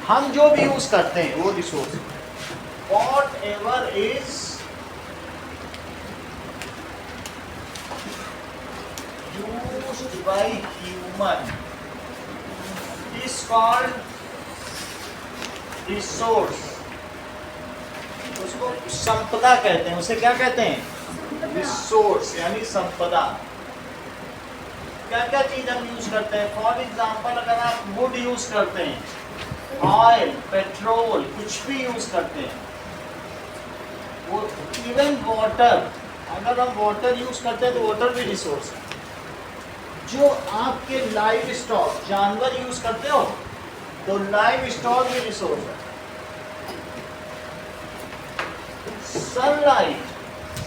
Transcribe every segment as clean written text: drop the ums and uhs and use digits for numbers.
हम जो भी यूज करते हैं वो resource, what ever is used by human is called resource. उसको संपदा कहते हैं, उसे क्या कहते हैं? रिसोर्स यानी संपदा। क्या क्या चीज हम यूज करते हैं? फॉर एग्जाम्पल अगर आप वुड यूज करते हैं, ऑयल, पेट्रोल, कुछ भी यूज करते हैं, वो इवन वाटर, अगर हम वाटर यूज करते हैं तो वाटर भी रिसोर्स है। जो आपके लाइव स्टॉक जानवर यूज करते हो तो लाइव स्टॉक भी रिसोर्स है।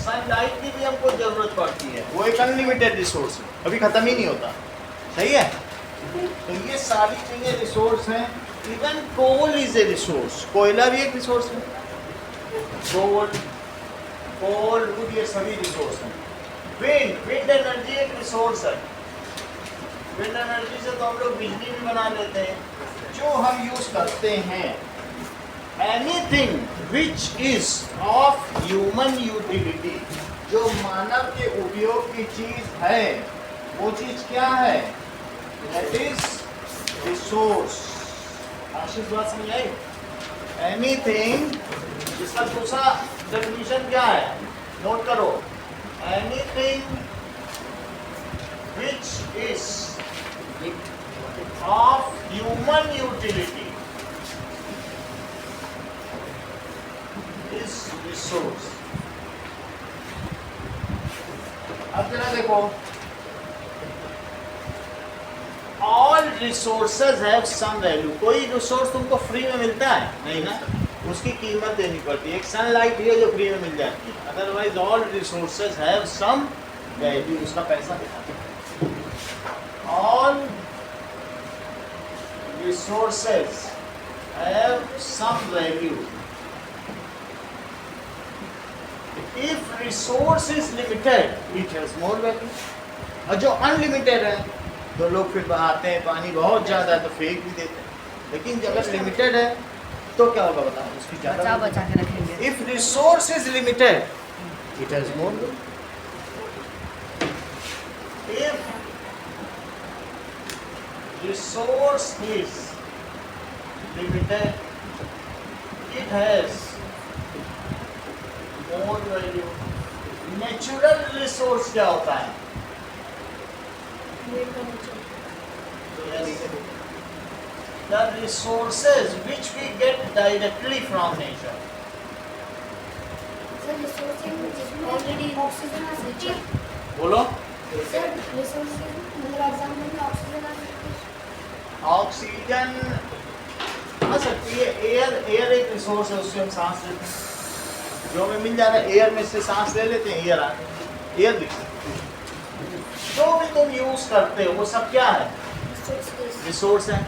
सनलाइट की भी हमको जरूरत पड़ती है, वो एक अनलिमिटेड रिसोर्स है, कभी खत्म ही नहीं होता। सही है? तो ये सारी चीजें रिसोर्स हैं। Even coal is a resource, कोयला भी एक रिसोर्स है। कोल वुड ये सभी रिसोर्स हैं। विंड एनर्जी एक रिसोर्स है। विंड एनर्जी से तो हम लोग बिजली भी बना लेते हैं। जो हम यूज करते हैं, anything which is of human utility, जो मानव के उपयोग की चीज है, वो चीज क्या है? That is resource. आशीष बात समझ आई? एनीथिंग, इसका दूसरा डेफिनेशन क्या है? नोट करो, anything which is of human utility is resource. अब जरा देखो, all resources have some value. कोई रिसोर्स तुमको फ्री में मिलता है? नहीं ना, उसकी कीमत देनी पड़ती है। एक सनलाइट है जो फ्री में मिल जाती है, otherwise all resources have some value, उसका पैसा देना पड़ता है। All resources have some value. If resource is limited, it has more value. और जो अनलिमिटेड है तो लोग फिर बहाते हैं, पानी बहुत ज़्यादा है तो फेंक भी देते हैं। लेकिन जब अगर लिमिटेड है तो क्या होगा बताओ? उसकी ज़्यादा बचा के रखेंगे। If resource is limited, it has more value. If resource is limited, it has more value. Natural resource क्या होता है? The resources which we get directly from nature. बोलो। ऑक्सीजन आ सकती है, एयर एक रिसोर्स है, उससे हम सांस लेते हैं। जो हमें मिल जाता है एयर में से सांस ले लेते हैं, एयर दिखता है। जो भी तुम यूज करते हो वो सब क्या है? रिसोर्स है।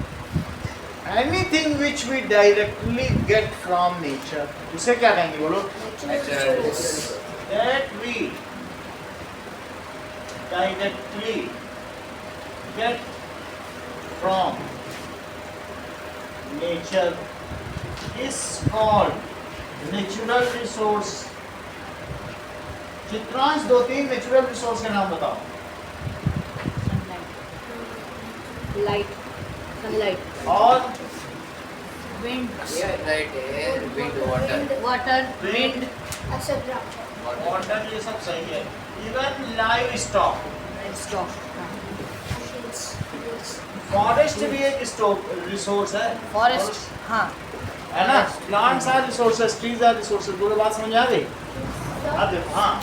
Anything which we directly get from nature, उसे क्या कहेंगे? बोलो। That we directly get from nature is called natural resource. Chitransh 2-3 natural resource के नाम बताओ। लाइट, सनलाइट और wind, air, wind, water, wind, water, ये सब सही है। Even livestock, stock, forest भी एक रिसोर्स है। फॉरेस्ट, हाँ है ना? Plants are resources, trees are resources. पूरी बात समझ आ गई? अब देखो, हाँ,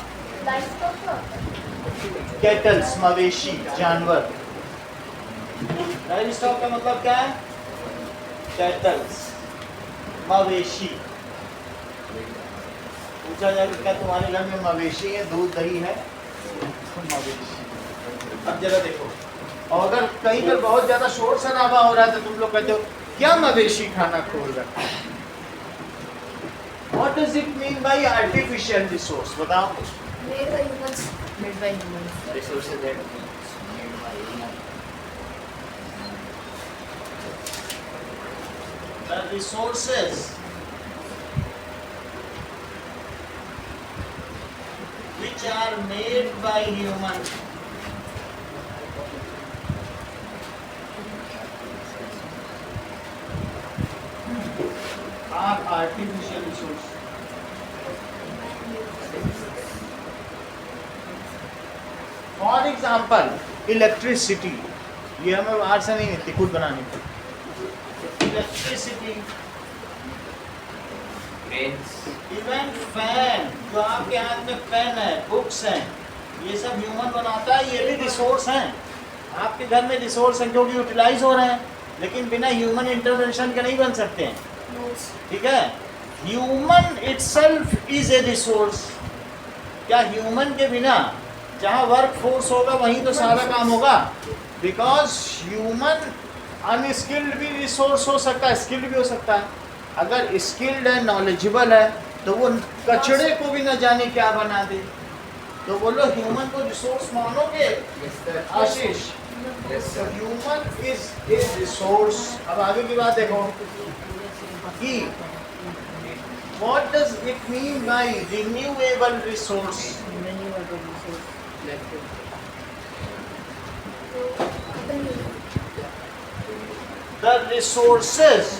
कैटल्स, मवेशी, जानवर। लाइव स्टॉक का मतलब क्या है? कैटल्स, मवेशी। पूछा जाए क्या तुम्हारे घर में मवेशी है, दूध दही है? मवेशी। अब जरा देखो, और अगर कहीं पर बहुत ज्यादा शोर शराबा हो रहा है तो तुम लोग कहते हो क्या मवेशी खाना खोल रखा है? What does it mean by artificial resource? बताओ। made by humans. resources that made by human. The resources which are made by human are artificial resources. For example electricity, ये हमें बाहर से नहीं मिलती, खुद बनानी पड़ती। इलेक्ट्रिसिटी, इवन फैन, जो आपके हाथ में पेन है, बुक्स हैं, ये सब ह्यूमन बनाता है, ये भी रिसोर्स हैं। आपके घर में रिसोर्स हैं क्योंकि यूटिलाइज हो रहे हैं, लेकिन बिना ह्यूमन इंटरवेंशन के नहीं बन सकते हैं। ठीक है, human itself is a resource. क्या ह्यूमन के बिना जहाँ वर्क फोर्स होगा वहीं तो सारा काम होगा? बिकॉज ह्यूमन अनस्किल्ड भी रिसोर्स हो सकता है, स्किल्ड भी हो सकता है। अगर स्किल्ड है, नॉलेजेबल है, तो वो कचड़े को भी न जाने क्या बना दे। तो बोलो ह्यूमन को रिसोर्स मानोगे Ashish? Human is a resource. अब आगे की बात देखो कि what does it mean by renewable resource? The resources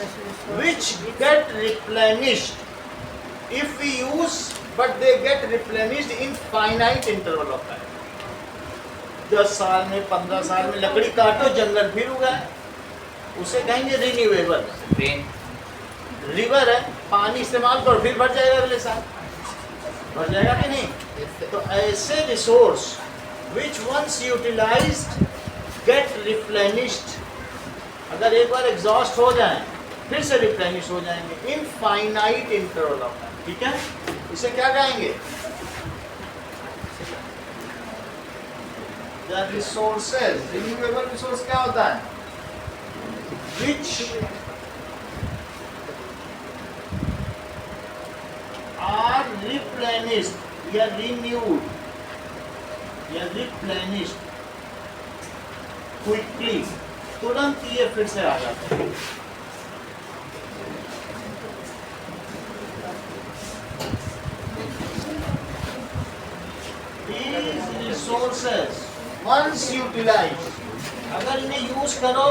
which get replenished if we use, but they get replenished in finite interval of time. 10 साल में, 15 साल में लकड़ी काटो, जंगल फिर उगाए, उसे कहेंगे रिन्यूएबल। रिवर है, पानी इस्तेमाल करो, फिर भर जाएगा अगले साल, भर जाएगा कि नहीं? तो ऐसे resource which once utilized get replenished, अगर एक बार एग्जॉस्ट हो जाए फिर से रिप्लेनिश हो जाएंगे इन फाइनाइट इंटरवल ऑफ टाइम। ठीक है, इसे क्या कहेंगे? द रिसोर्सेज, रिन्यूएबल रिसोर्स क्या होता है? which are replenished या renewed या replenished quickly, तुरंत ये फिर से आ जाते हैं। These resources once utilized, अगर इन्हें यूज करो,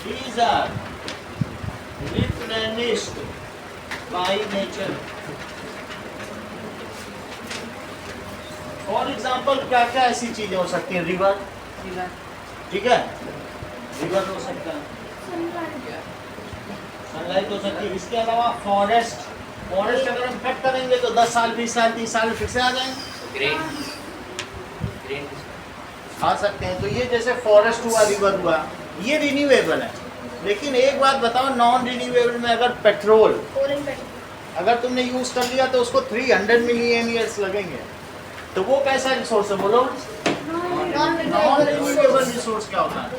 these are replenished by nature. For example क्या क्या ऐसी चीजें हो सकती हैं? रिवर, ठीक है, रिवर हो सकता है, सनलाइट हो सकती है। इसके अलावा फॉरेस्ट, फॉरेस्ट अगर हम कट करेंगे तो 10 साल, 20 साल, 30 साल फिर से आ जाएंगे, आ सकते हैं। तो ये जैसे फॉरेस्ट हुआ, रिवर हुआ, ये रिन्यूएबल है। लेकिन एक बात बताओ, नॉन रिन्यूएबल में अगर पेट्रोल अगर तुमने यूज कर लिया तो उसको 300 मिलियन ईयर्स लगेंगे, तो वो कैसा रिसोर्स है? बोलो, नॉन रिन्यूएबल रिसोर्स क्या होता है?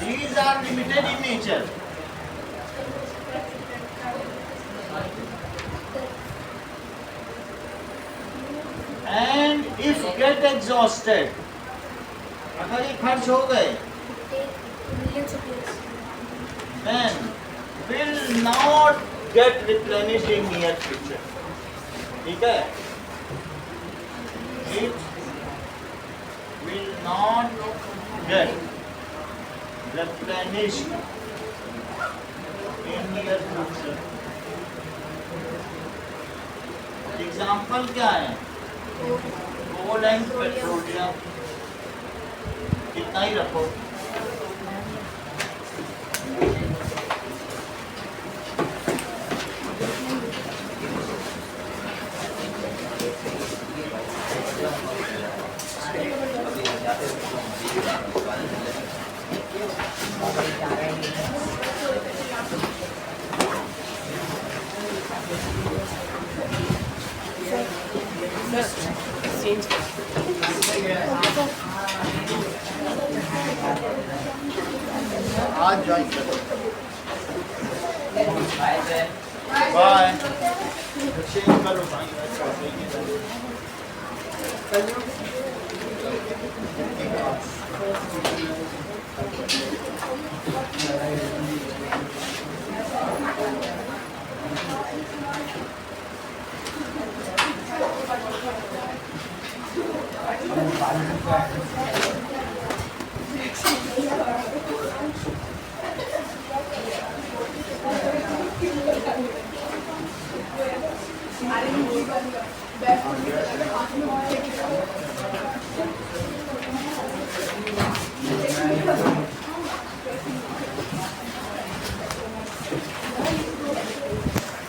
These are limited in nature. And if get exhausted, अगर ये खर्च हो गए, then will not get replenished in near future. ठीक है, it will not get replenished in near future. Example क्या है? कोल एंड पेट्रोलियम, कितना ही रखो। आज ज्वाइन करो, बाय, चेंज करो भाई। कलयुग